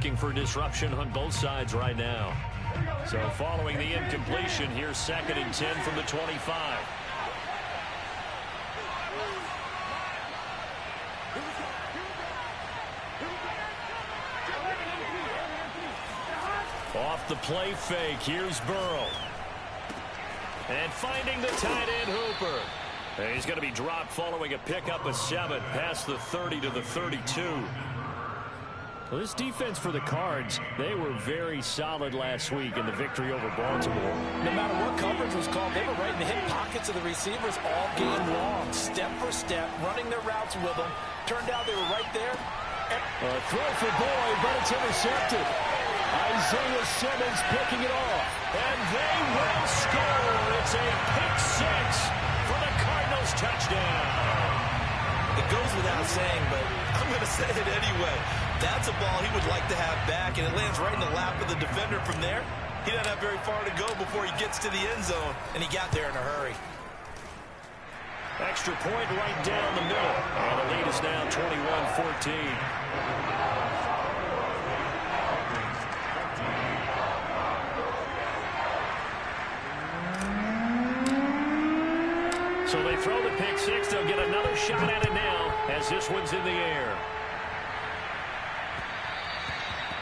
looking for disruption on both sides right now. So following the incompletion, here's 2nd and 10 from the 25. Off the play fake, here's Burrow. And finding the tight end Hooper. And he's going to be dropped following a pickup of 7 past the 30 to the 32. Well, this defense for the Cards, they were very solid last week in the victory over Baltimore. No matter what coverage was called, they were right in the hip pockets of the receivers all game long, step for step, running their routes with them. Turned out they were right there. A throw for Boyd, but it's intercepted. Isaiah Simmons picking it off. And they will score. It's a pick 6 for the Cardinals touchdown. It goes without saying, but I'm going to say it anyway. That's a ball he would like to have back, and it lands right in the lap of the defender from there. He doesn't have very far to go before he gets to the end zone, and he got there in a hurry. Extra point right down the middle. And the lead is now 21-14. So they throw the pick 6. They'll get another shot at it now as this one's in the air.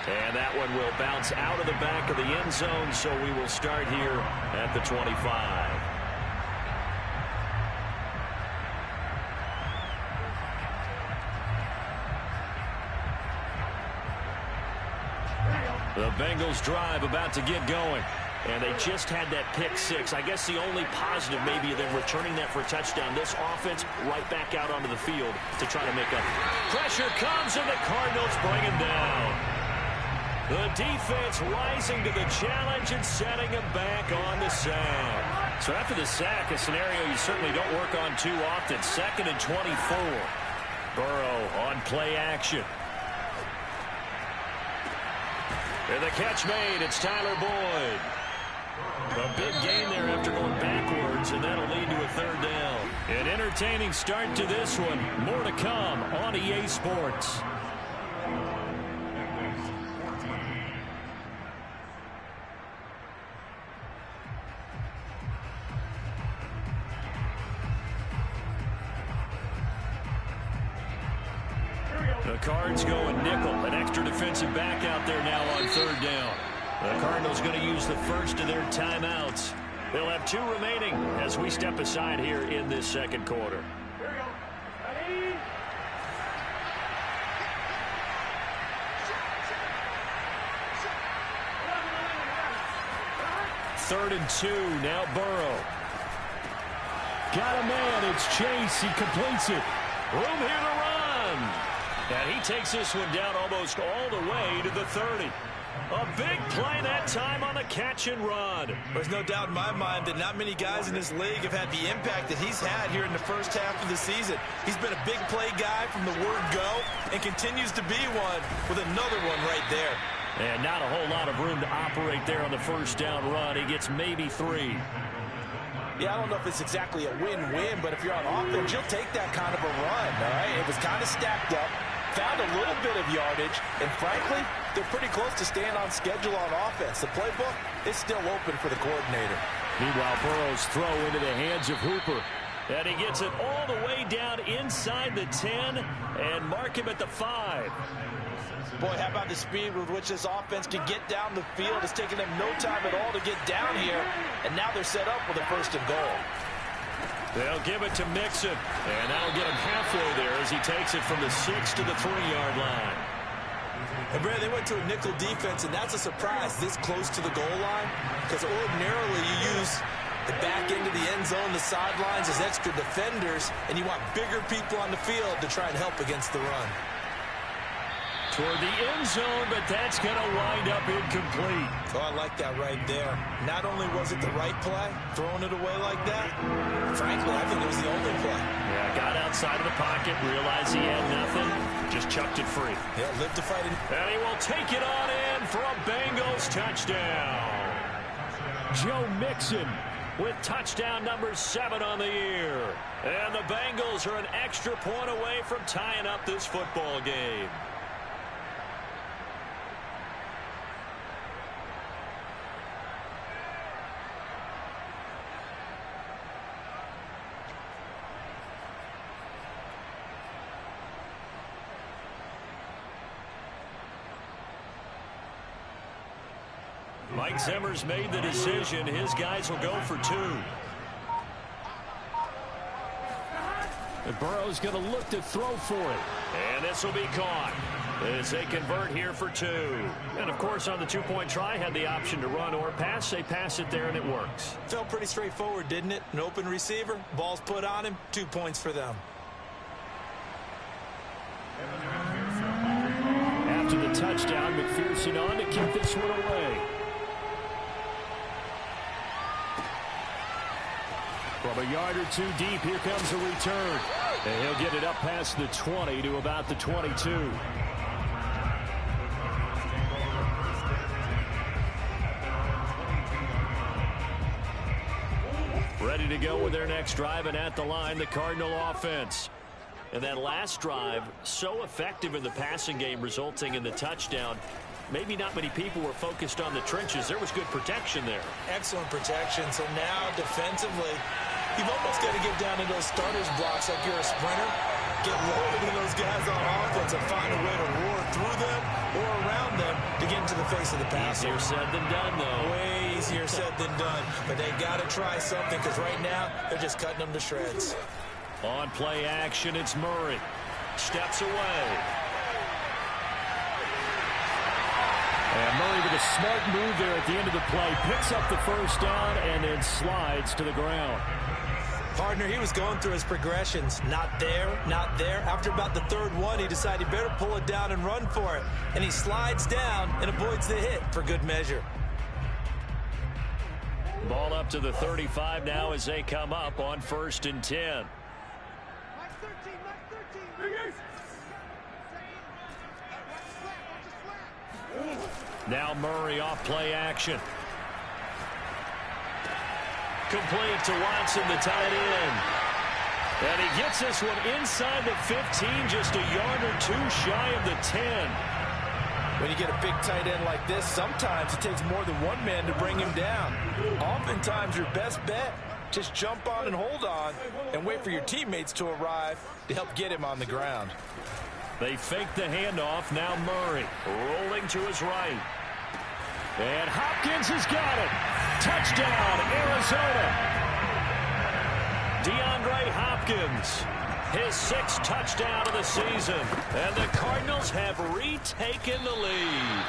And that one will bounce out of the back of the end zone, so we will start here at the 25. The Bengals drive about to get going. And they just had that pick 6. I guess the only positive maybe than returning that for a touchdown. This offense right back out onto the field to try to make up. Pressure comes and the Cardinals bring him down. The defense rising to the challenge and setting him back on the sack. So after the sack, a scenario you certainly don't work on too often. 2nd and 24. Burrow on play action. And the catch made. It's Tyler Boyd. A big gain there after going backwards, and that'll lead to a 3rd down. An entertaining start to this one. More to come on EA Sports. The Cards going nickel. An extra defensive back out there now on 3rd down. The Cardinals going to use the first of their timeouts. They'll have 2 remaining as we step aside here in this 2nd quarter. Here we go. Ready? 3rd and 2. Now Burrow. Got a man. It's Chase. He completes it. Room here to run. And he takes this one down almost all the way to the 30. A big play that time on the catch and run. There's no doubt in my mind that not many guys in this league have had the impact that he's had here in the first half of the season. He's been a big play guy from the word go and continues to be one with another one right there. And not a whole lot of room to operate there on the first down run. He gets maybe 3. Yeah, I don't know if it's exactly a win-win, but if you're on offense, you'll take that kind of a run, all right? It was kind of stacked up. Found a little bit of yardage, and frankly, they're pretty close to staying on schedule on offense. The playbook is still open for the coordinator. Meanwhile, Burrow's throw into the hands of Hooper. And he gets it all the way down inside the 10 and mark him at the 5. Boy, how about the speed with which this offense can get down the field? It's taken them no time at all to get down here, and now they're set up with a 1st and goal. They'll give it to Mixon, and that'll get him halfway there as he takes it from the 6 to the 3-yard line. And Brad, they went to a nickel defense, and that's a surprise this close to the goal line, because ordinarily you use the back end of the end zone, the sidelines as extra defenders, and you want bigger people on the field to try and help against the run. Toward the end zone, but that's going to wind up incomplete. Oh, I like that right there. Not only was it the right play, throwing it away like that, frankly, I think it was the only play. Yeah, got outside of the pocket, realized he had nothing, just chucked it free. Yeah, lived to fight it. And he will take it on in for a Bengals touchdown. Joe Mixon with touchdown number 7 on the year. And the Bengals are an extra point away from tying up this football game. Mike Zimmer's made the decision. His guys will go for 2. And Burrow's going to look to throw for it. And this will be caught as they convert here for 2. And, of course, on the two-point try, had the option to run or pass. They pass it there, and it works. Felt pretty straightforward, didn't it? An open receiver, ball's put on him, 2 points for them. After the touchdown, McPherson on to kick this one away. From a yard or 2 deep, here comes a return. And he'll get it up past the 20 to about the 22. Ready to go with their next drive, and at the line, the Cardinal offense. And that last drive, so effective in the passing game, resulting in the touchdown. Maybe not many people were focused on the trenches. There was good protection there. Excellent protection. So now, defensively, you've almost got to get down to those starters blocks like you're a sprinter. Get lower than those guys on offense and find a way to roar through them or around them to get into the face of the passer. Easier said than done, though. Way easier said than done. But they got to try something because right now, they're just cutting them to shreds. On play action, it's Murray. Steps away. And Murray with a smart move there at the end of the play. Picks up the first down and then slides to the ground. Partner, he was going through his progressions. Not there, not there. After about the third one, he decided he better pull it down and run for it. And he slides down and avoids the hit for good measure. Ball up to the 35 now as they come up on 1st and 10. Now Murray off play action. Complete to Watson, the tight end. And he gets this one inside the 15, just a yard or 2 shy of the 10. When you get a big tight end like this, sometimes it takes more than one man to bring him down. Oftentimes, your best bet, just jump on and hold on and wait for your teammates to arrive to help get him on the ground. They fake the handoff. Now Murray rolling to his right. And Hopkins has got it. Touchdown, Arizona. DeAndre Hopkins, his 6th touchdown of the season. And the Cardinals have retaken the lead.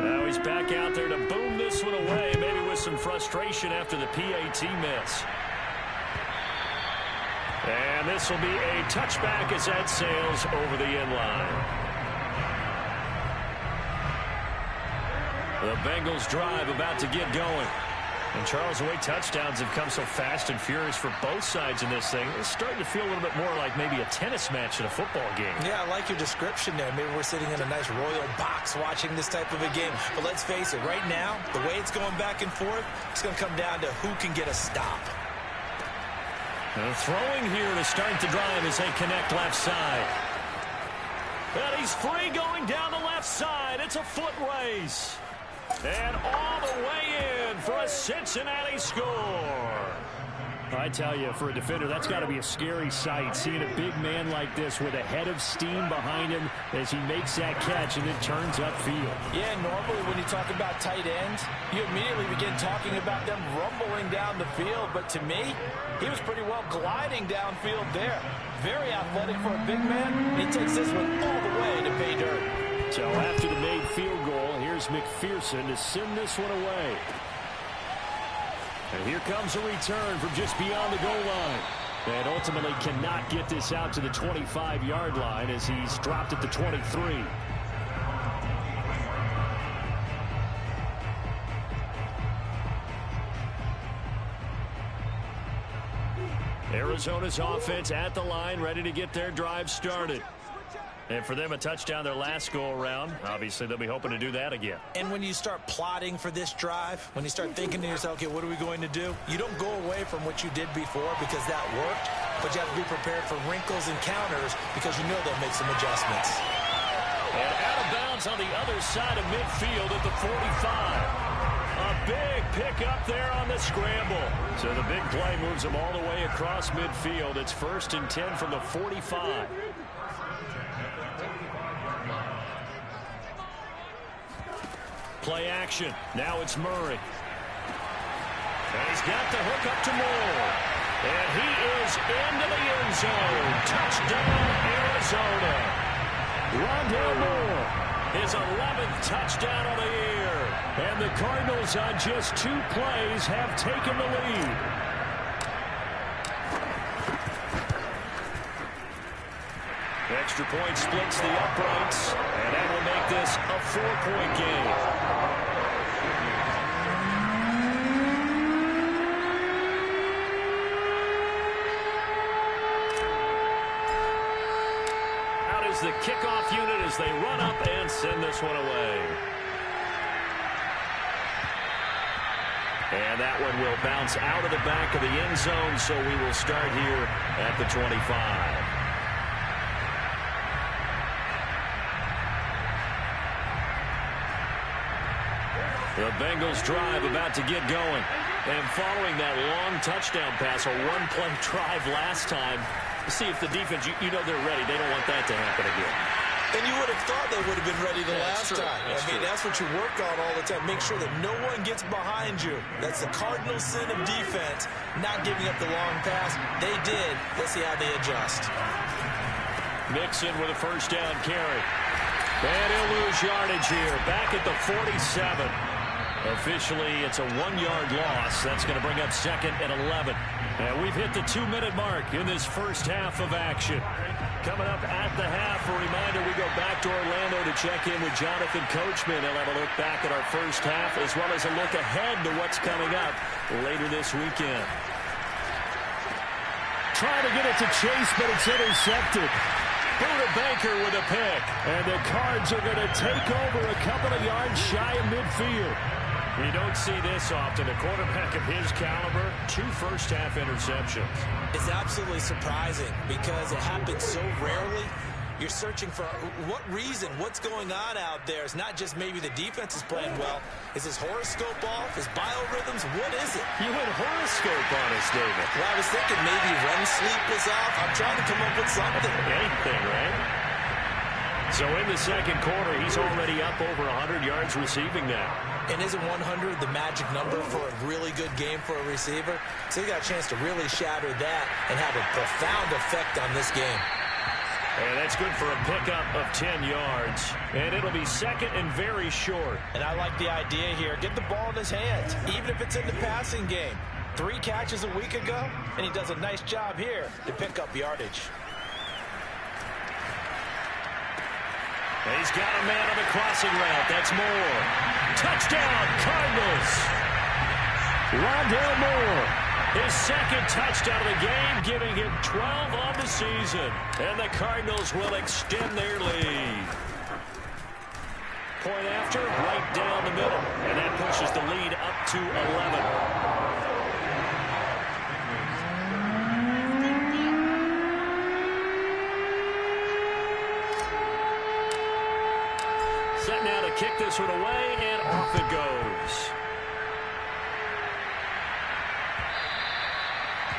Now he's back out there to boom this one away, maybe with some frustration after the PAT miss. And this will be a touchback as that sails over the end line. The Bengals drive about to get going. And Charles, the way touchdowns have come so fast and furious for both sides in this thing, it's starting to feel a little bit more like maybe a tennis match in a football game. Yeah, I like your description there. Maybe we're sitting in a nice royal box watching this type of a game. But let's face it, right now, the way it's going back and forth, it's going to come down to who can get a stop. And throwing here to start the drive as they connect left side. And he's free going down the left side. It's a foot race. And all the way in for a Cincinnati score. I tell you, for a defender, that's got to be a scary sight, seeing a big man like this with a head of steam behind him as he makes that catch and then turns upfield. Yeah, normally when you talk about tight ends, you immediately begin talking about them rumbling down the field. But to me, he was pretty well gliding downfield there. Very athletic for a big man, and he takes this one all the way to pay dirt. So after the made field goal, here's McPherson to send this one away. And here comes a return from just beyond the goal line. And ultimately cannot get this out to the 25-yard line as he's dropped at the 23. Arizona's offense at the line, ready to get their drive started. And for them, a touchdown their last go-around. Obviously, they'll be hoping to do that again. And when you start plotting for this drive, when you start thinking to yourself, okay, what are we going to do? You don't go away from what you did before because that worked, but you have to be prepared for wrinkles and counters because you know they'll make some adjustments. And out of bounds on the other side of midfield at the 45. A big pickup there on the scramble. So the big play moves them all the way across midfield. It's 1st and 10 from the 45. Play action. Now it's Murray. And he's got the hook up to Moore. And he is into the end zone. Touchdown, Arizona. Rondale Moore, his 11th touchdown of the year. And the Cardinals on just 2 plays have taken the lead. Extra point splits the uprights, and that will make this a 4-point game. Out is the kickoff unit as they run up and send this one away. And that one will bounce out of the back of the end zone, so we will start here at the 25. The Bengals drive about to get going. And following that long touchdown pass, a one-play drive last time, see if the defense, you know they're ready. They don't want that to happen again. And you would have thought they would have been ready the last time. That's what you work on all the time. Make sure that no one gets behind you. That's the cardinal sin of defense, not giving up the long pass. They did. Let's see how they adjust. Mixon with a first down carry. And he'll lose yardage here. Back at the 47. Officially, it's a 1-yard loss. That's going to bring up 2nd and 11. And we've hit the 2-minute mark in this first half of action. Coming up at the half, a reminder, we go back to Orlando to check in with Jonathan Coachman. He'll have a look back at our first half as well as a look ahead to what's coming up later this weekend. Trying to get it to Chase, but it's intercepted. Buda Baker with a pick. And the Cards are going to take over a couple of yards shy of midfield. You don't see this often. A quarterback of his caliber, 2 first-half interceptions. It's absolutely surprising because it happens so rarely. You're searching for what reason, what's going on out there. It's not just maybe the defense is playing well. Is his horoscope off? His biorhythms? What is it? You went horoscope on us, David. Well, I was thinking maybe REM sleep was off. I'm trying to come up with something. Anything, right? So in the second quarter, he's already up over 100 yards receiving now. And isn't 100 the magic number for a really good game for a receiver? So he got a chance to really shatter that and have a profound effect on this game. And that's good for a pickup of 10 yards. And it'll be 2nd and very short. And I like the idea here. Get the ball in his hands, even if it's in the passing game. 3 catches a week ago, and he does a nice job here to pick up yardage. And he's got a man on the crossing route. That's Moore. Touchdown, Cardinals. Rondale Moore. His 2nd touchdown of the game, giving him 12 on the season. And the Cardinals will extend their lead. Point after, right down the middle. And that pushes the lead up to 11. Set now to kick this one away, and off it goes.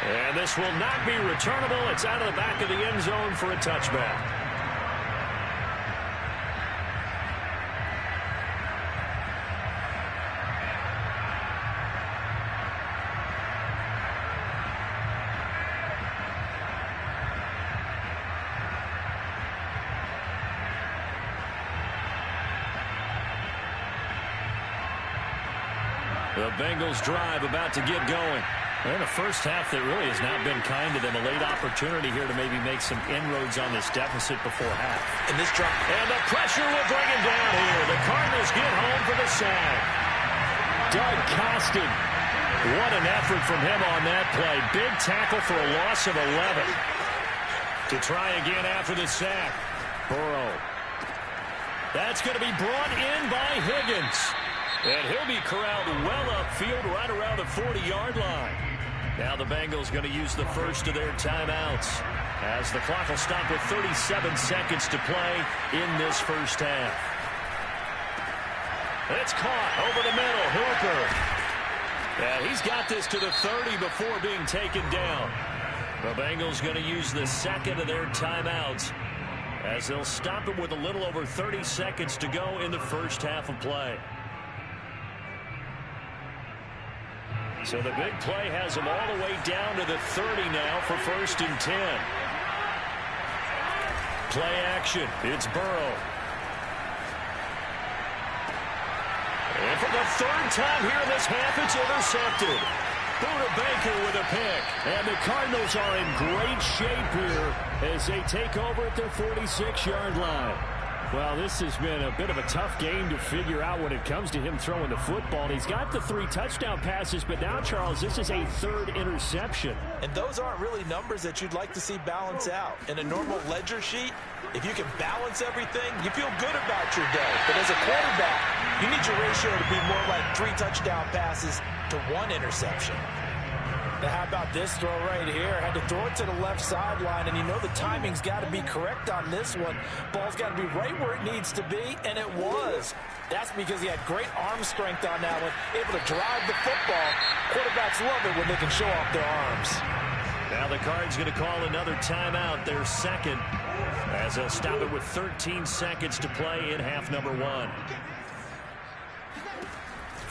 And this will not be returnable. It's out of the back of the end zone for a touchback. The Bengals drive about to get going. And a first half that really has not been kind to them. A late opportunity here to maybe make some inroads on this deficit before half. And this drop. And the pressure will bring him down here. The Cardinals get home for the sack. Doug Costin. What an effort from him on that play. Big tackle for a loss of 11. To try again after the sack. Burrow. That's going to be brought in by Higgins. And he'll be corralled well upfield right around the 40-yard line. Now the Bengals going to use the first of their timeouts as the clock will stop with 37 seconds to play in this first half. It's caught over the middle. Hooper. Yeah, he's got this to the 30 before being taken down. The Bengals going to use the second of their timeouts as they'll stop him with a little over 30 seconds to go in the first half of play. So the big play has him all the way down to the 30 now for 1st and 10. Play action. It's Burrow. And for the 3rd time here in this half, it's intercepted. Buda Baker with a pick. And the Cardinals are in great shape here as they take over at their 46-yard line. Well, this has been a bit of a tough game to figure out when it comes to him throwing the football. He's got the 3 touchdown passes, but now, Charles, this is a 3rd interception. And those aren't really numbers that you'd like to see balance out. In a normal ledger sheet, if you can balance everything, you feel good about your day. But as a quarterback, you need your ratio to be more like 3 touchdown passes to 1 interception. Now, how about this throw right here? Had to throw it to the left sideline, and you know the timing's got to be correct on this one. Ball's got to be right where it needs to be, and it was. That's because he had great arm strength on that one, able to drive the football. Quarterbacks love it when they can show off their arms. Now the Cards going to call another timeout, their 2nd, as they'll stop it with 13 seconds to play in half number 1.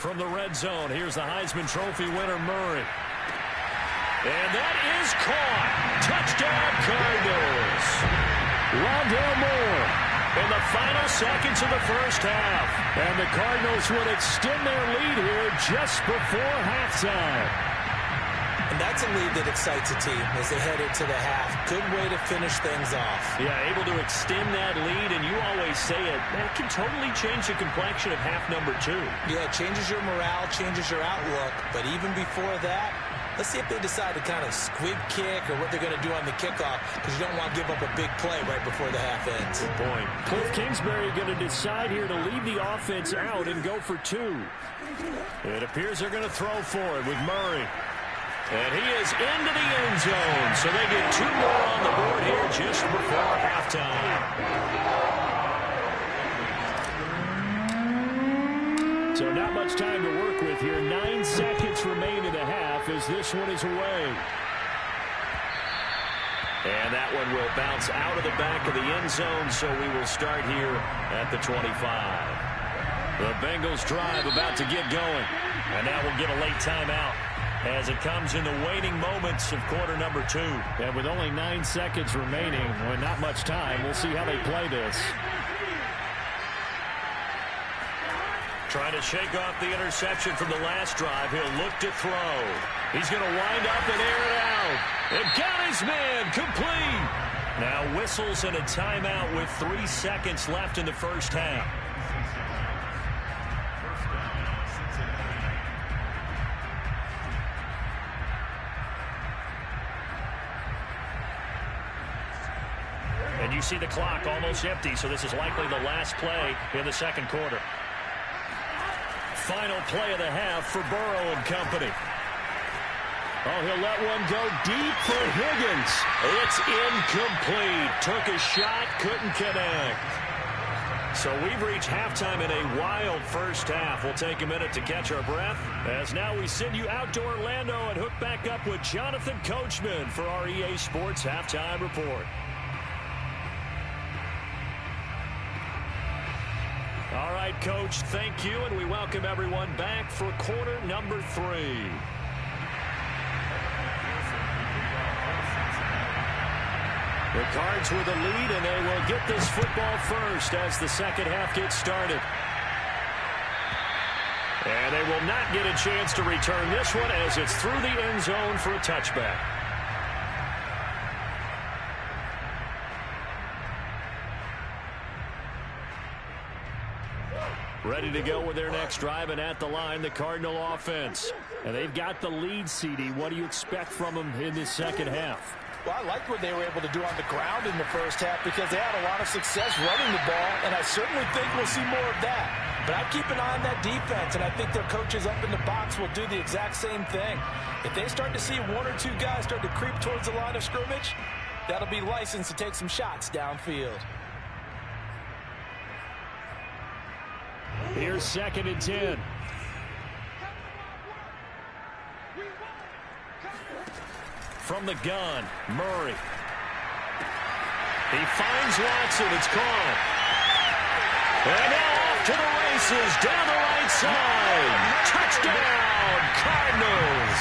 From the red zone, here's the Heisman Trophy winner, Murray. And that is caught. Touchdown, Cardinals. Rondale Moore in the final seconds of the 1st half. And the Cardinals would extend their lead here just before halftime. And that's a lead that excites a team as they head into the half. Good way to finish things off. Yeah, able to extend that lead, and you always say it, that can totally change the complexion of half number 2. Yeah, it changes your morale, changes your outlook. But even before that, let's see if they decide to kind of squib kick or what they're going to do on the kickoff, because you don't want to give up a big play right before the half ends. Good point. Cliff Kingsbury going to decide here to leave the offense out and go for 2. It appears they're going to throw for it with Murray. And he is into the end zone, so they get 2 more on the board here just before halftime. So not much time to work with here. 9 seconds remain in the half as this one is away. And that one will bounce out of the back of the end zone, so we will start here at the 25. The Bengals drive about to get going. And now we'll get a late timeout as it comes in the waning moments of quarter number 2. And with only 9 seconds remaining, well, not much time, we'll see how they play this. Trying to shake off the interception from the last drive. He'll look to throw. He's going to wind up and air it out. And got his man complete. Now whistles and a timeout with 3 seconds left in the 1st half. And you see the clock almost empty, so this is likely the last play in the 2nd quarter. Final play of the half for Burrow and company. Oh, he'll let one go deep for Higgins. It's incomplete. Took a shot, couldn't connect. So we've reached halftime in a wild 1st half. We'll take a minute to catch our breath, as now we send you out to Orlando and hook back up with Jonathan Coachman for our EA Sports Halftime Report. All right, Coach, thank you, and we welcome everyone back for quarter number 3. The Cards with a lead, and they will get this football first as the 2nd half gets started. And they will not get a chance to return this one as it's through the end zone for a touchback. Ready to go with their next drive, and at the line, the Cardinal offense. And they've got the lead, CD. What do you expect from them in this 2nd half? Well, I like what they were able to do on the ground in the 1st half because they had a lot of success running the ball, and I certainly think we'll see more of that. But I keep an eye on that defense, and I think their coaches up in the box will do the exact same thing. If they start to see 1 or 2 guys start to creep towards the line of scrimmage, that'll be licensed to take some shots downfield. Here's 2nd and 10. From the gun, Murray. He finds Watson. It's caught. And now off to the races down the right side. Touchdown, Cardinals.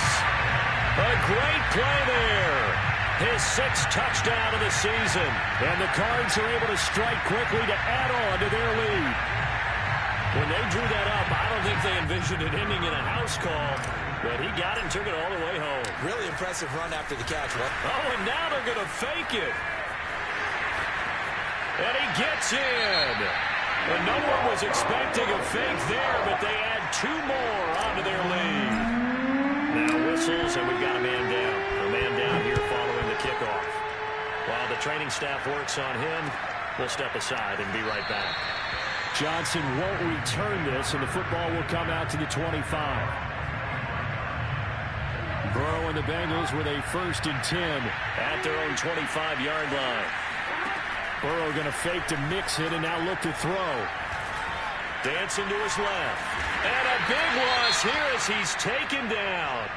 A great play there. His 6th touchdown of the season. And the Cards are able to strike quickly to add on to their lead. When they drew that up, I don't think they envisioned it ending in a house call. But he got it and took it all the way home. Really impressive run after the catch. Oh, and now they're going to fake it. And he gets in. And no one was expecting a fake there, but they add 2 more onto their lead. Now whistles, and we've got a man down. A man down here following the kickoff. While the training staff works on him, we'll step aside and be right back. Johnson won't return this, and the football will come out to the 25. Burrow and the Bengals with a 1st and 10 at their own 25-yard line. Burrow going to fake to mix it and now look to throw. Dancing to his left. And a big loss here as he's taken down.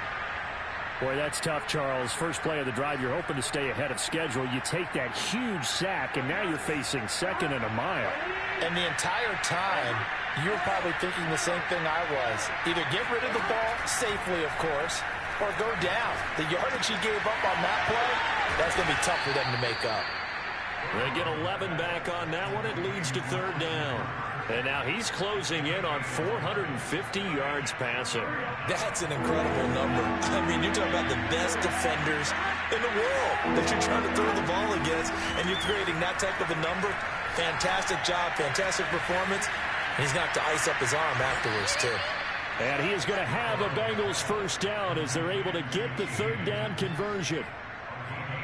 Boy, that's tough, Charles. First play of the drive, you're hoping to stay ahead of schedule. You take that huge sack, and now you're facing 2nd and a mile. And the entire time, you're probably thinking the same thing I was. Either get rid of the ball, safely, of course, or go down. The yardage he gave up on that play, that's going to be tough for them to make up. They get 11 back on that one. It leads to 3rd down. And now he's closing in on 450 yards passing. That's an incredible number. I mean, you're talking about the best defenders in the world that you're trying to throw the ball against, and you're creating that type of a number. Fantastic job, fantastic performance. He's going to have to ice up his arm afterwards, too. And he is going to have a Bengals 1st down as they're able to get the 3rd down conversion.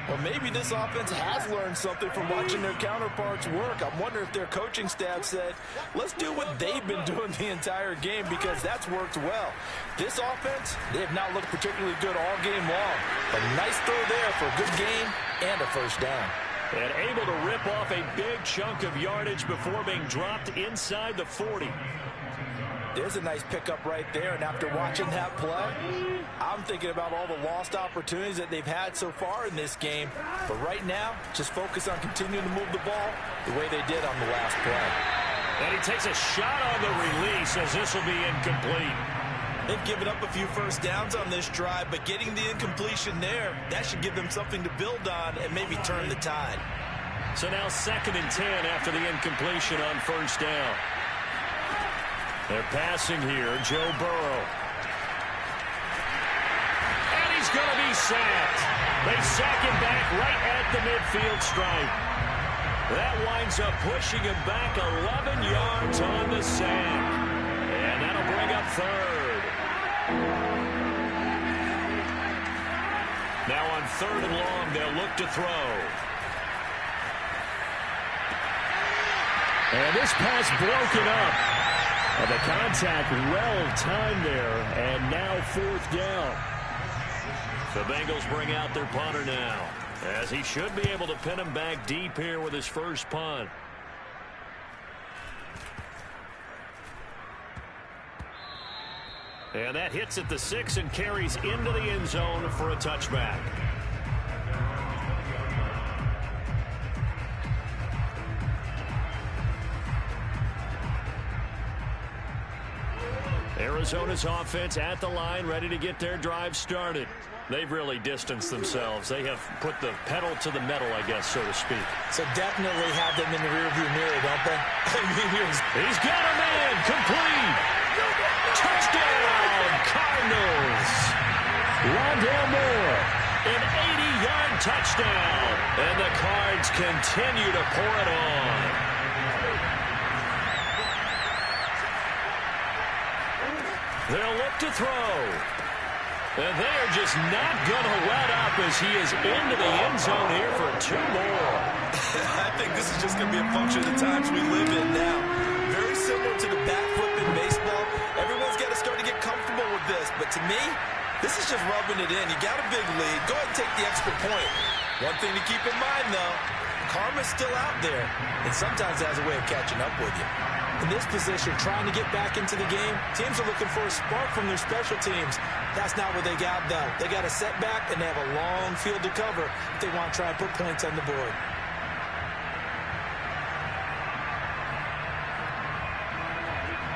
Well, maybe this offense has learned something from watching their counterparts work. I'm wondering if their coaching staff said, let's do what they've been doing the entire game, because that's worked well. This offense, they have not looked particularly good all game long. A nice throw there for a good gain and a 1st down. And able to rip off a big chunk of yardage before being dropped inside the 40. There's a nice pickup right there, and after watching that play, I'm thinking about all the lost opportunities that they've had so far in this game. But right now, just focus on continuing to move the ball the way they did on the last play. And he takes a shot on the release as this will be incomplete. They've given up a few 1st downs on this drive, but getting the incompletion there, that should give them something to build on and maybe turn the tide. So now 2nd and 10 after the incompletion on 1st down. They're passing here, Joe Burrow. And he's going to be sacked. They sack him back right at the midfield stripe. That winds up pushing him back 11 yards on the sack. And that'll bring up 3rd. Now on 3rd and long, they'll look to throw. And this pass broken up. And the contact well timed there, and now 4th down. The Bengals bring out their punter now, as he should be able to pin him back deep here with his 1st punt. And that hits at the 6 and carries into the end zone for a touchback. Arizona's offense at the line, ready to get their drive started. They've really distanced themselves. They have put the pedal to the metal, I guess, so to speak. So definitely have them in the rearview mirror, don't they? I mean, he's got a man, complete. Touchdown, Cardinals. Rondale Moore, an 80-yard touchdown. And the Cards continue to pour it on. They'll look to throw. And they are just not going to let up as he is into the end zone here for 2 more. I think this is just going to be a function of the times we live in now. Very similar to the bat flip in baseball. Everyone's got to start to get comfortable with this. But to me, this is just rubbing it in. You got a big lead. Go ahead and take the extra point. One thing to keep in mind, though, karma's still out there. And sometimes it has a way of catching up with you. In this position, trying to get back into the game, teams are looking for a spark from their special teams. That's not what they got, though. They got a setback, and they have a long field to cover if they want to try and put points on the board.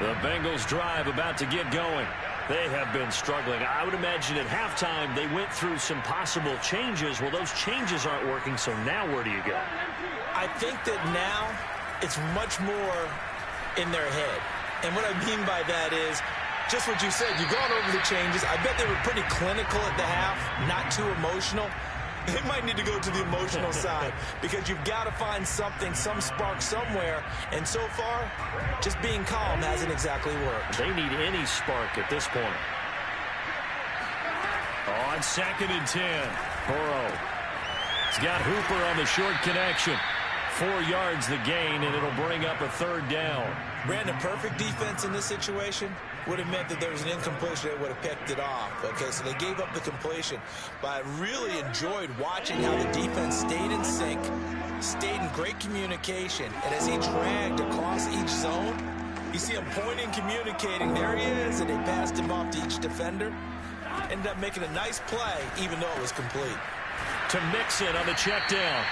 The Bengals drive about to get going. They have been struggling. I would imagine at halftime they went through some possible changes. Well, those changes aren't working, so now where do you go? I think that now it's much more in their head. And what I mean by that is just what you said. You've gone over the changes. I bet they were pretty clinical at the half, not too emotional. They might need to go to the emotional side because you've got to find something, some spark somewhere. And so far, just being calm hasn't exactly worked. They need any spark at this point. On 2nd and 10, Burrow. He's got Hooper on the short connection. 4 yards the gain, and it'll bring up a 3rd down. Brandon, perfect defense in this situation would have meant that there was an incompletion that would have picked it off. Okay, so they gave up the completion. But I really enjoyed watching how the defense stayed in sync, stayed in great communication. And as he dragged across each zone, you see him pointing, communicating. There he is, and they passed him off to each defender. Ended up making a nice play, even though it was complete. To Mixon on the check down.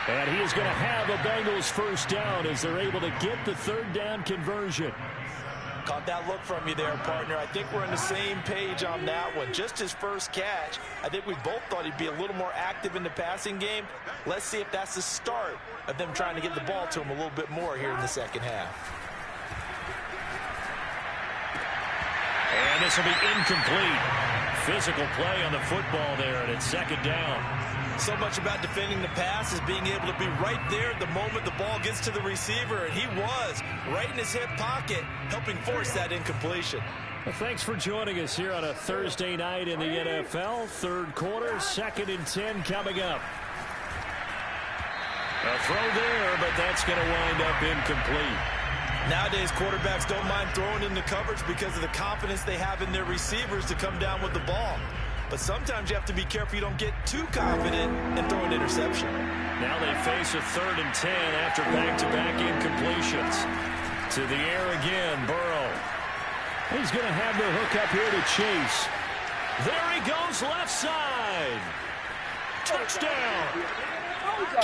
And he is going to have a Bengals 1st down as they're able to get the 3rd down conversion. Caught that look from you there, partner. I think we're on the same page on that one. Just his first catch. I think we both thought he'd be a little more active in the passing game. Let's see if that's the start of them trying to get the ball to him a little bit more here in the second half. And this will be incomplete. Physical play on the football there, and it's 2nd down. So much about defending the pass is being able to be right there the moment the ball gets to the receiver, and he was right in his hip pocket, helping force that incompletion. Well, thanks for joining us here on a Thursday night in the NFL. 3rd quarter, 2nd and 10 coming up. A throw there, but that's going to wind up incomplete. Nowadays, quarterbacks don't mind throwing in the coverage because of the confidence they have in their receivers to come down with the ball. But sometimes you have to be careful you don't get too confident and throw an interception. Now they face a 3rd and 10 after back-to-back incompletions. To the air again, Burrow. He's going to have the hook up here to Chase. There he goes, left side. Touchdown.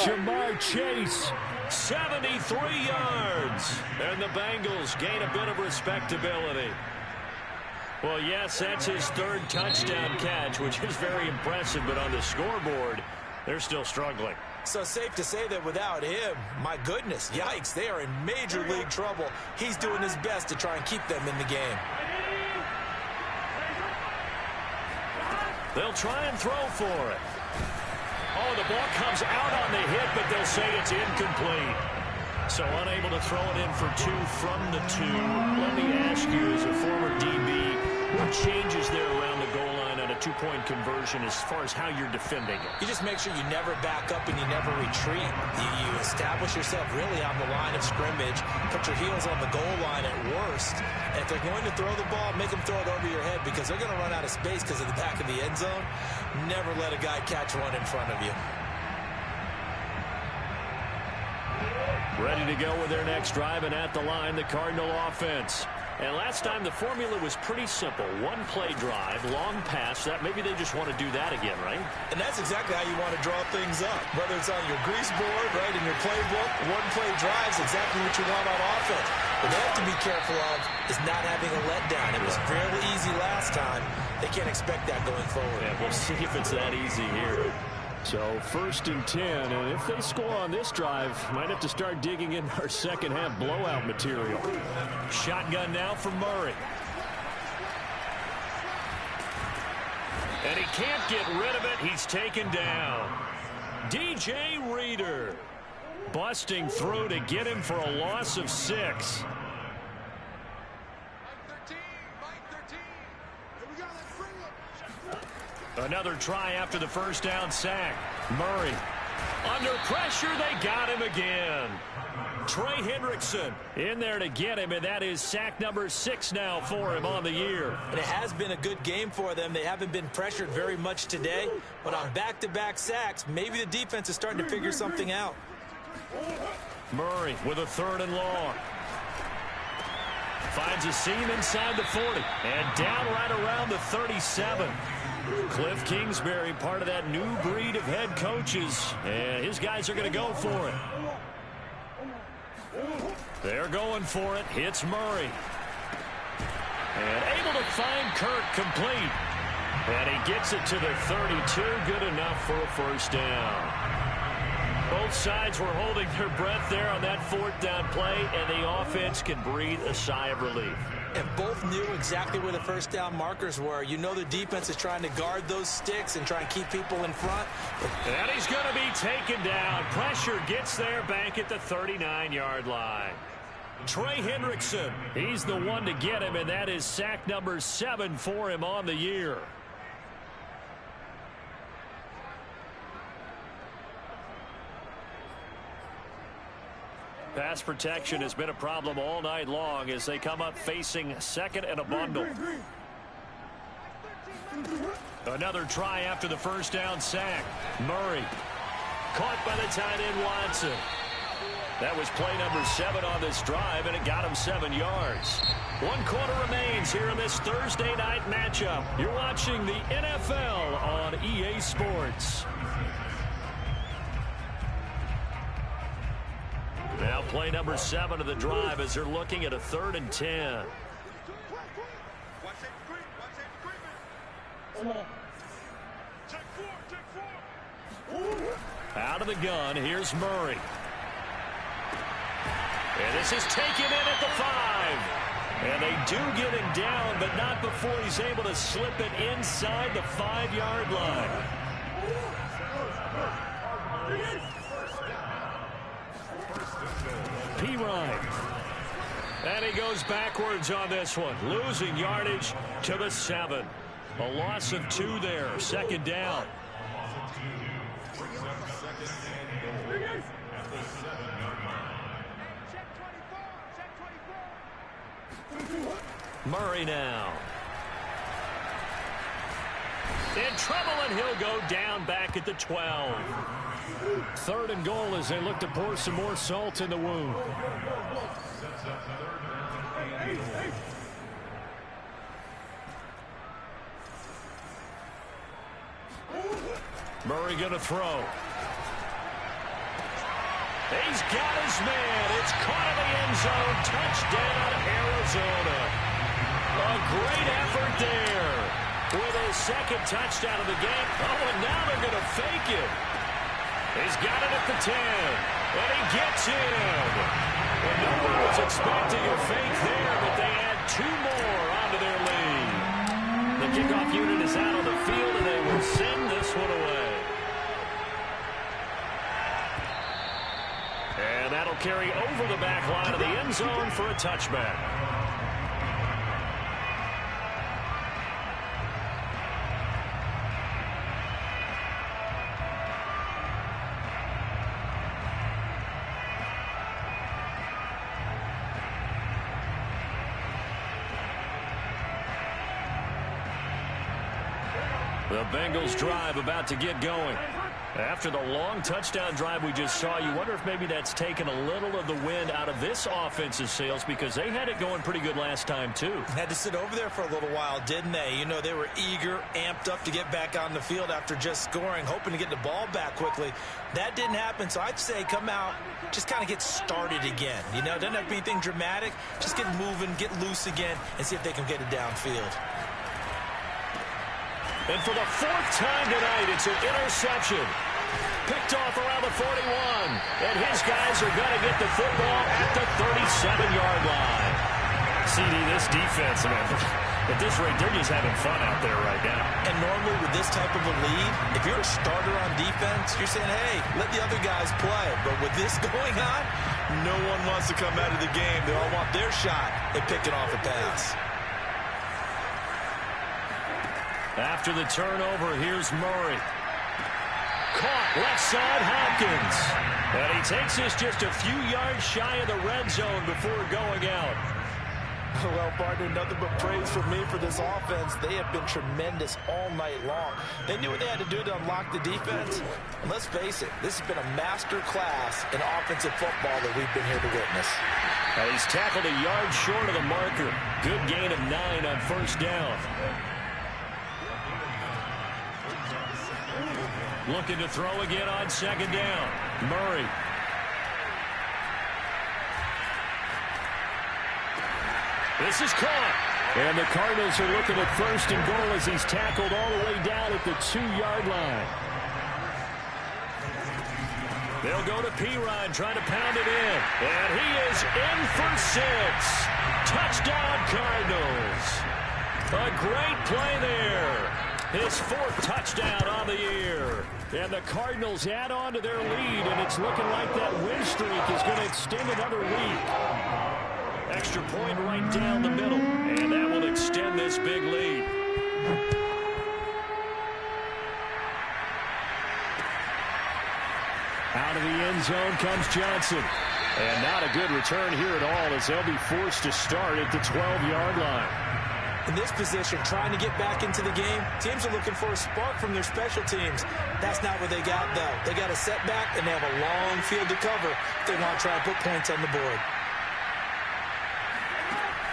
Jamar Chase. 73 yards. And the Bengals gain a bit of respectability. Well, yes, that's his 3rd touchdown catch, which is very impressive, but on the scoreboard, they're still struggling. So safe to say that without him, my goodness, yikes, they are in major league trouble. He's doing his best to try and keep them in the game. They'll try and throw for it. Oh, the ball comes out on the hit, but they'll say it's incomplete. So unable to throw it in for 2 from the 2. Let me ask you, as a former DB, what changes there around the goal line on a 2-point conversion as far as how you're defending it? You just make sure you never back up and you never retreat. You establish yourself really on the line of scrimmage, put your heels on the goal line at worst. And if they're going to throw the ball, make them throw it over your head because they're going to run out of space because of the back of the end zone. Never let a guy catch one in front of you. Ready to go with their next drive, and at the line, the Cardinal offense. And last time, the formula was pretty simple. 1-play drive, long pass. That maybe they just want to do that again, right? And that's exactly how you want to draw things up. Whether it's on your grease board, right, in your playbook, 1-play drive's exactly what you want on offense. What they have to be careful of is not having a letdown. It was fairly easy last time. They can't expect that going forward. Yeah, we'll see if it's that easy here. So 1st and 10, and if they score on this drive, might have to start digging in our second half blowout material. Shotgun now for Murray. And he can't get rid of it. He's taken down. DJ Reader busting through to get him for a loss of 6. Another try after the 1st down sack. Murray. Under pressure, they got him again. Trey Hendrickson in there to get him, and that is sack number 6 now for him on the year. And it has been a good game for them. They haven't been pressured very much today, but on back-to-back sacks, maybe the defense is starting to figure something out. Murray with a 3rd and long. Finds a seam inside the 40, and down right around the 37. Cliff Kingsbury, part of that new breed of head coaches, and his guys are going to go for it. They're going for it. Hits Murray. And able to find Kirk complete. And he gets it to the 32. Good enough for a first down. Both sides were holding their breath there on that fourth down play, and the offense can breathe a sigh of relief. And both knew exactly where the first down markers were. You know the defense is trying to guard those sticks and try and keep people in front. And he's going to be taken down. Pressure gets there back at the 39-yard line. Trey Hendrickson, he's the one to get him, and that is sack number 7 for him on the year. Pass protection has been a problem all night long as they come up facing second and a bundle. Another try after the first down sack. Murray caught by the tight end Watson. That was play number 7 on this drive, and it got him 7 yards. 1 quarter remains here in this Thursday night matchup. You're watching the NFL on EA Sports. Now play number 7 of the drive as they're looking at a 3rd and 10. Out of the gun, here's Murray. And this is taken in at the 5. And they do get him down, but not before he's able to slip it inside the 5-yard line. P-Ryan. And he goes backwards on this one, losing yardage to the 7. A loss of 2 there, 2nd down. Murray now. In trouble, and he'll go down back at the 12. 3rd and goal as they look to pour some more salt in the wound. Murray going to throw. He's got his man. It's caught in the end zone. Touchdown, Arizona. A great effort there with a 2nd touchdown of the game. Oh, and now they're going to fake it. He's got it at the 10. And he gets in. And no one was expecting a fake there, but they add 2 more onto their lead. The kickoff unit is out on the field, and they will send this one away. And that'll carry over the back line of the end zone for a touchback. The Bengals drive about to get going. After the long touchdown drive we just saw, you wonder if maybe that's taken a little of the wind out of this offensive sails because they had it going pretty good last time, too. Had to sit over there for a little while, didn't they? You know, they were eager, amped up to get back on the field after just scoring, hoping to get the ball back quickly. That didn't happen, so I'd say come out, just kind of get started again. You know, doesn't have to be anything dramatic. Just get moving, get loose again, and see if they can get it downfield. And for the 4th time tonight, it's an interception. Picked off around the 41. And his guys are going to get the football at the 37-yard line. CD, this defense, man, at this rate, they're just having fun out there right now. And normally with this type of a lead, if you're a starter on defense, you're saying, hey, let the other guys play. But with this going on, no one wants to come out of the game. They all want their shot at picking off a pass. After the turnover, here's Murray. Caught left side, Hopkins. And he takes us just a few yards shy of the red zone before going out. Well, partner, nothing but praise from me for this offense. They have been tremendous all night long. They knew what they had to do to unlock the defense. And let's face it, this has been a master class in offensive football that we've been here to witness. And he's tackled a yard short of the marker. Good gain of 9 on first down. Looking to throw again on 2nd down. Murray. This is caught. And the Cardinals are looking at first and goal as he's tackled all the way down at the 2-yard line. They'll go to Pirine, trying to pound it in. And he is in for 6. Touchdown, Cardinals. A great play there. His 4th touchdown on the year. And the Cardinals add on to their lead, and it's looking like that win streak is going to extend another week. Extra point right down the middle, and that will extend this big lead. Out of the end zone comes Johnson. And not a good return here at all as they'll be forced to start at the 12-yard line. In this position, trying to get back into the game, teams are looking for a spark from their special teams. That's not what they got, though. They got a setback, and they have a long field to cover if they want to try and put points on the board.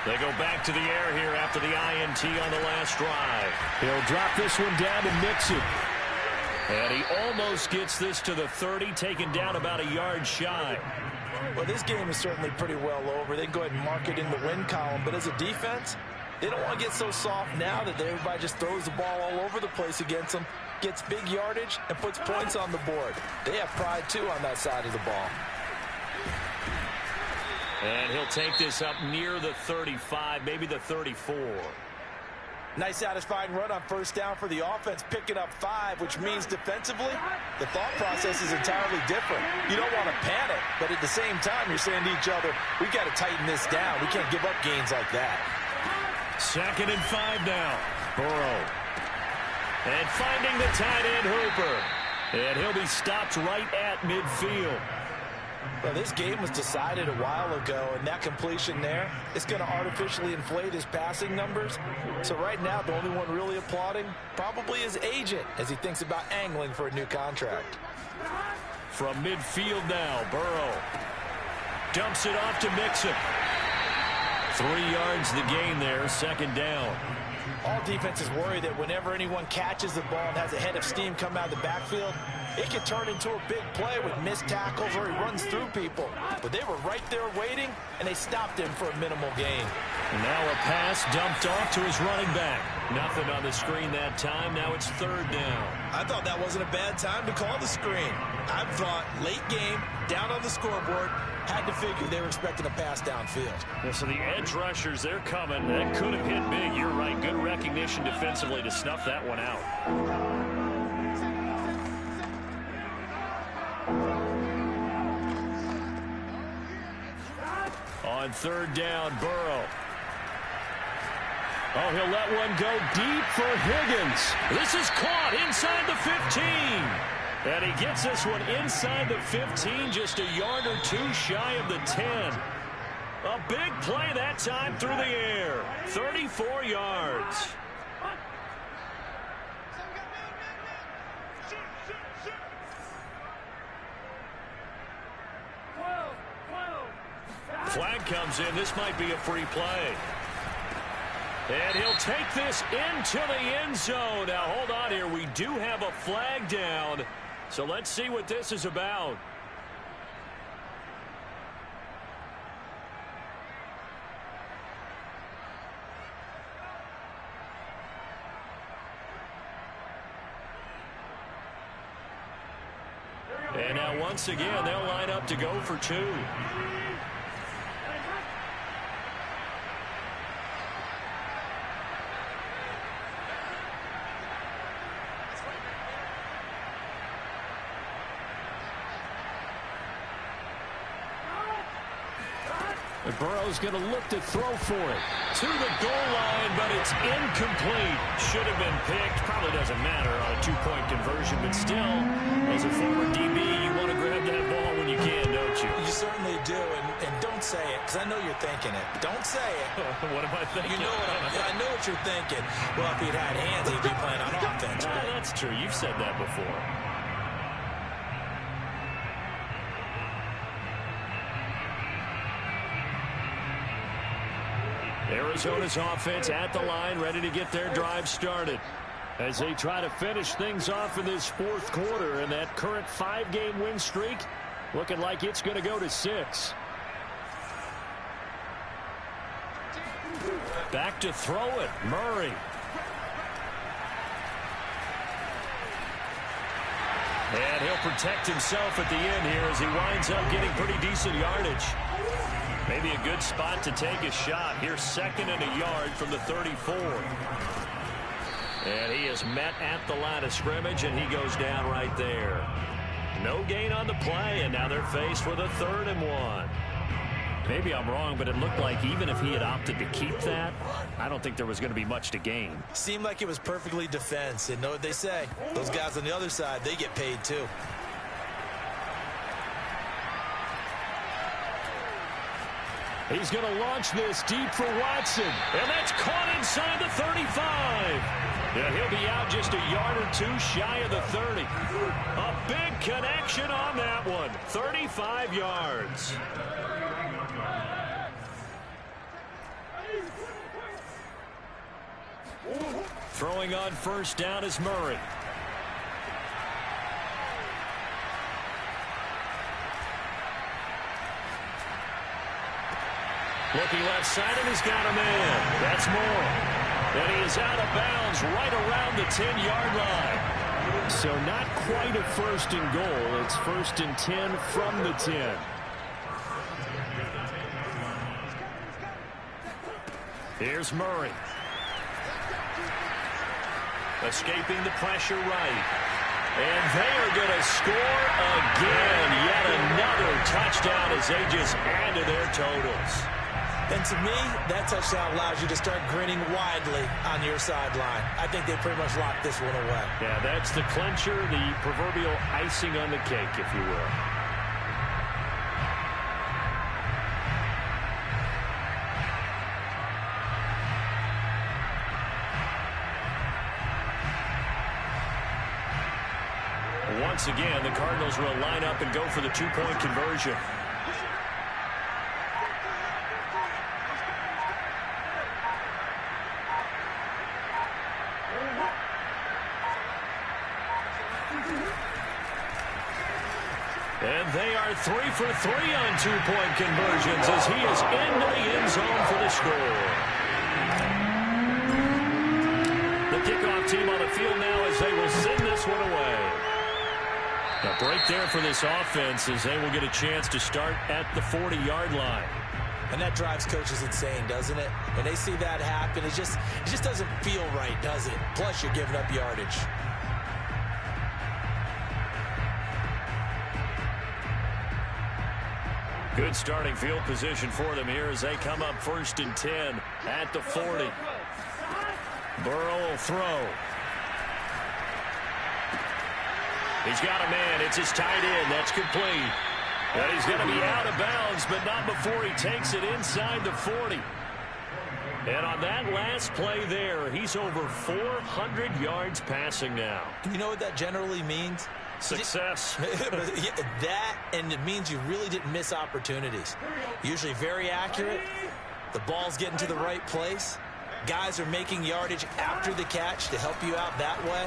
They go back to the air here after the INT on the last drive. He'll drop this one down to Mixon. And he almost gets this to the 30, taken down about a yard shy. Well, this game is certainly pretty well over. They can go ahead and mark it in the win column. But as a defense, they don't want to get so soft now that everybody just throws the ball all over the place against them, gets big yardage, and puts points on the board. They have pride, too, on that side of the ball. And he'll take this up near the 35, maybe the 34. Nice satisfying run on first down for the offense, picking up 5, which means defensively, the thought process is entirely different. You don't want to panic, but at the same time, you're saying to each other, we got to tighten this down. We can't give up gains like that. 2nd and 5 now. Burrow. And finding the tight end Hooper. And he'll be stopped right at midfield. Well, this game was decided a while ago, and that completion there is going to artificially inflate his passing numbers. So right now, the only one really applauding probably his agent as he thinks about angling for a new contract. From midfield now, Burrow dumps it off to Mixon. 3 yards the gain there, 2nd down. All defenses worry that whenever anyone catches the ball and has a head of steam come out of the backfield, it can turn into a big play with missed tackles or he runs through people. But they were right there waiting, and they stopped him for a minimal gain. And now a pass dumped off to his running back. Nothing on the screen that time. Now it's 3rd down. I thought that wasn't a bad time to call the screen. I thought late game, down on the scoreboard, had to figure they were expecting a pass downfield. Yeah, so the edge rushers, they're coming. That could have hit big. You're right. Good recognition defensively to snuff that one out. On 3rd down, Burrow. Oh, he'll let one go deep for Higgins. This is caught inside the 15. And he gets this one inside the 15, just a yard or 2 shy of the 10. A big play that time through the air. 34 yards. Flag comes in. This might be a free play. And he'll take this into the end zone. Now, hold on here. We do have a flag down. So let's see what this is about. And now once again, they'll line up to go for 2. And Burrow's going to look to throw for it. To the goal line, but it's incomplete. Should have been picked. Probably doesn't matter on a 2-point conversion, but still, as a former DB, you want to grab that ball when you can, don't you? You certainly do, and don't say it, because I know you're thinking it. Don't say it. What am I thinking? You know I know what you're thinking. Well, if he'd had hands, he'd be playing on offense. That's true. You've said that before. Arizona's offense at the line, ready to get their drive started as they try to finish things off in this 4th quarter. And that current 5-game win streak looking like it's going to go to 6. Back to throw it, Murray. And he'll protect himself at the end here as he winds up getting pretty decent yardage. Maybe a good spot to take a shot. Here's 2nd and a yard from the 34. And he is met at the line of scrimmage, and he goes down right there. No gain on the play, and now they're faced with a 3rd and 1. Maybe I'm wrong, but it looked like even if he had opted to keep that, I don't think there was going to be much to gain. Seemed like it was perfectly defense. And know what they say? Those guys on the other side, they get paid too. He's going to launch this deep for Watson. And that's caught inside the 35. And he'll be out just a yard or two shy of the 30. A big connection on that one. 35 yards. Throwing on 1st down is Murray. Looking left side, and he's got a man. That's Moore. And he is out of bounds right around the 10-yard line. So not quite a 1st and goal. It's 1st and 10 from the 10. Here's Murray. Escaping the pressure right. And they are going to score again. Yet another touchdown as they just add to their totals. And to me, that touchdown allows you to start grinning widely on your sideline. I think they pretty much locked this one away. Yeah, that's the clincher, the proverbial icing on the cake, if you will. Once again, the Cardinals will line up and go for the 2-point conversion. And they are 3 for 3 on 2-point conversions as he is into the end zone for the score. The kickoff team on the field now as they will send this one away. A break there for this offense as they will get a chance to start at the 40-yard line. And that drives coaches insane, doesn't it? When they see that happen, it just doesn't feel right, does it? Plus, you're giving up yardage. Good starting field position for them here as they come up 1st and 10 at the 40. Burrow will throw. He's got a man. It's his tight end. That's complete. And he's going to be out of bounds, but not before he takes it inside the 40. And on that last play there, he's over 400 yards passing now. You know what that generally means? Success. That, and it means you really didn't miss opportunities. Usually very accurate. The ball's getting to the right place. Guys are making yardage after the catch to help you out that way.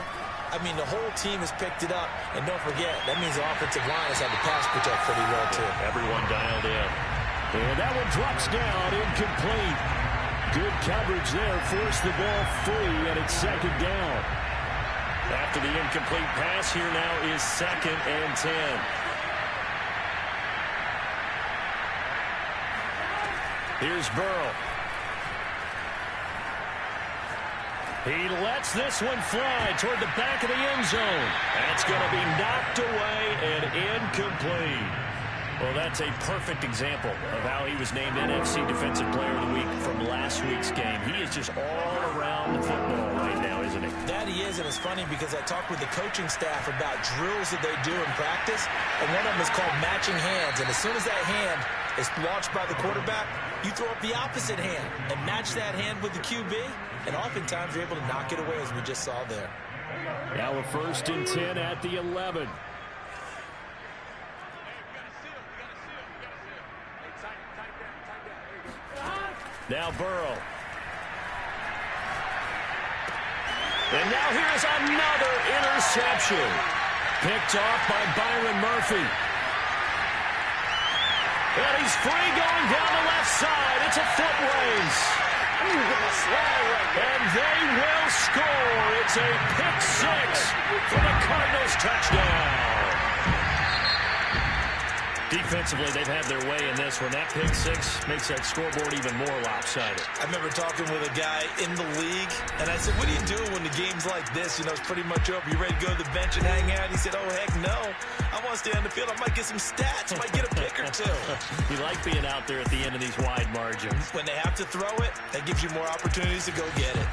I mean, the whole team has picked it up. And don't forget, that means the offensive line has had to pass protect pretty well, too. Everyone dialed in. And that one drops down, incomplete. Good coverage there. Forced the ball free, and it's 2nd down. After the incomplete pass, here now is 2nd and 10. Here's Burrow. He lets this one fly toward the back of the end zone. That's going to be knocked away and incomplete. Well, that's a perfect example of how he was named NFC Defensive Player of the Week from last week's game. He is just all around the football right now, isn't he? That he is, and it's funny because I talked with the coaching staff about drills that they do in practice, and one of them is called matching hands. And as soon as that hand is launched by the quarterback, you throw up the opposite hand and match that hand with the QB, and oftentimes you're able to knock it away, as we just saw there. Now a 1st and 10 at the 11. Now Burrow. And now here's another interception. Picked off by Byron Murphy. And he's free going down the left side. It's a foot race. And they will score. It's a pick six for the Cardinals touchdown. Defensively, they've had their way in this one. That pick six makes that scoreboard even more lopsided. I remember talking with a guy in the league, and I said, what do you do when the game's like this? You know, it's pretty much over. You ready to go to the bench and hang out? He said, oh, heck no. I want to stay on the field. I might get some stats. I might get a pick or two. You like being out there at the end of these wide margins. When they have to throw it, that gives you more opportunities to go get it.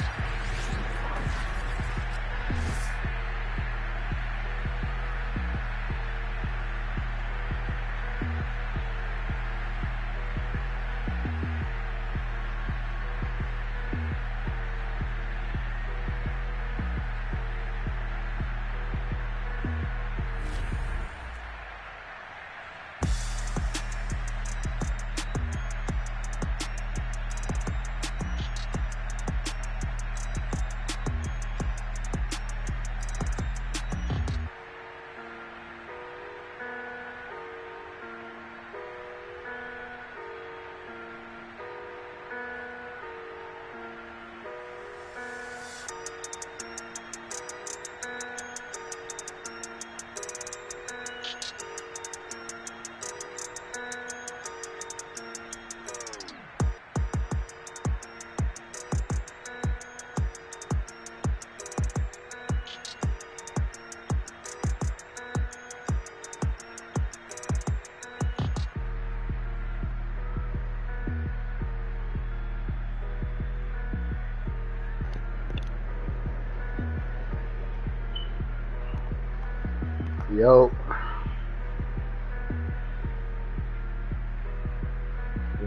Yo.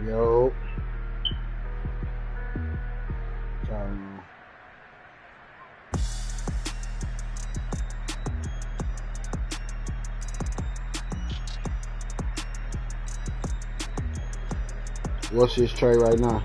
Yo. What's his trade right now?